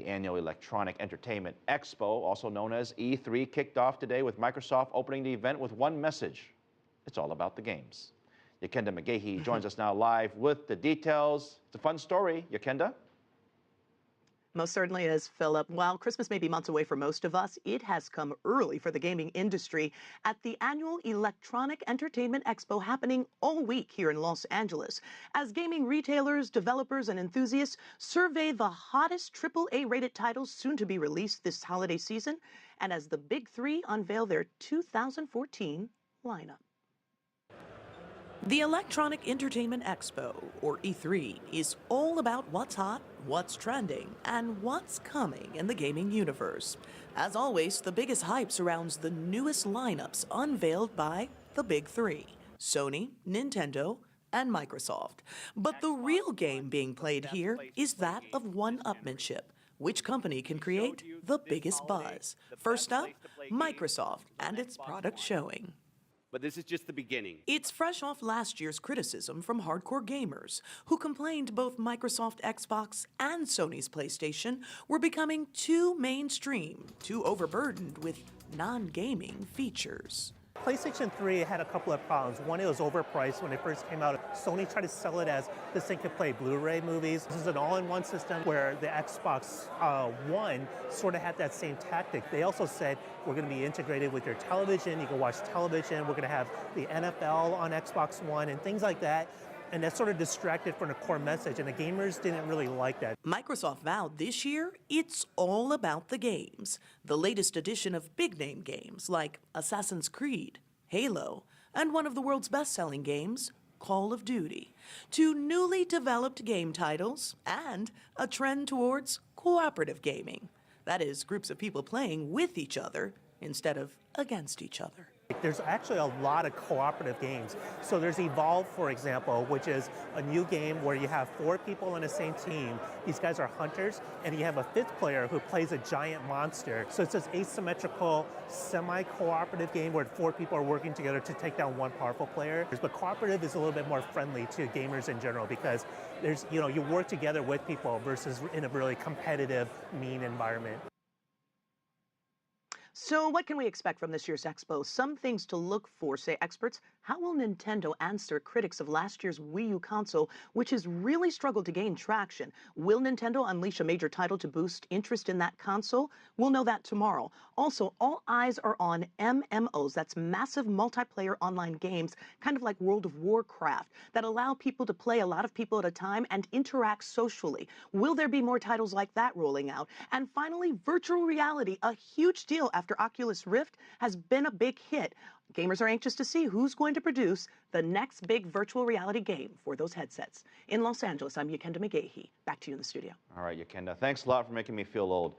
The annual Electronic Entertainment Expo, also known as E3, kicked off today with Microsoft opening the event with one message. It's all about the games. Yakenda McGahey joins us now live with the details. It's a fun story. Yakenda? Most certainly is, Philip. While Christmas may be months away for most of us, it has come early for the gaming industry at the annual Electronic Entertainment Expo happening all week here in Los Angeles. As gaming retailers, developers, and enthusiasts survey the hottest AAA rated titles soon to be released this holiday season, and as the Big Three unveil their 2014 lineup. The Electronic Entertainment Expo, or E3, is all about what's hot, what's trending, and what's coming in the gaming universe. As always, the biggest hype surrounds the newest lineups unveiled by the Big Three: Sony, Nintendo, and Microsoft. But the real game being played here is that of one-upmanship. Which company can create the biggest buzz? First up, Microsoft and its product showing. But this is just the beginning. It's fresh off last year's criticism from hardcore gamers, who complained both Microsoft Xbox and Sony's PlayStation were becoming too mainstream, too overburdened with non-gaming features. PlayStation 3 had a couple of problems. One, it was overpriced when it first came out. Sony tried to sell it as this thing could play Blu-ray movies. This is an all-in-one system, where the Xbox One sort of had that same tactic. They also said, we're going to be integrated with your television. You can watch television. We're going to have the NFL on Xbox One and things like that. And that sort of distracted from the core message, and the gamers didn't really like that. Microsoft vowed this year it's all about the games. The latest edition of big-name games like Assassin's Creed, Halo, and one of the world's best-selling games, Call of Duty. Two newly developed game titles and a trend towards cooperative gaming. That is, groups of people playing with each other instead of against each other. There's actually a lot of cooperative games. So there's Evolve, for example, which is a new game where you have 4 people on the same team. These guys are hunters, and you have a 5th player who plays a giant monster. So it's this asymmetrical, semi-cooperative game where 4 people are working together to take down one powerful player. But cooperative is a little bit more friendly to gamers in general, because there's, you work together with people versus in a really competitive, mean environment. So what can we expect from this year's Expo? Some things to look for, say experts. How will Nintendo answer critics of last year's Wii U console, which has really struggled to gain traction? Will Nintendo unleash a major title to boost interest in that console? We'll know that tomorrow. Also, all eyes are on MMOs, that's massive multiplayer online games, kind of like World of Warcraft, that allow people to play a lot of people at a time and interact socially. Will there be more titles like that rolling out? And finally, virtual reality, a huge deal after Oculus Rift has been a big hit. Gamers are anxious to see who's going to produce the next big virtual reality game for those headsets. In Los Angeles, I'm Yakenda McGahey. Back to you in the studio. All right, Yakenda, thanks a lot for making me feel old.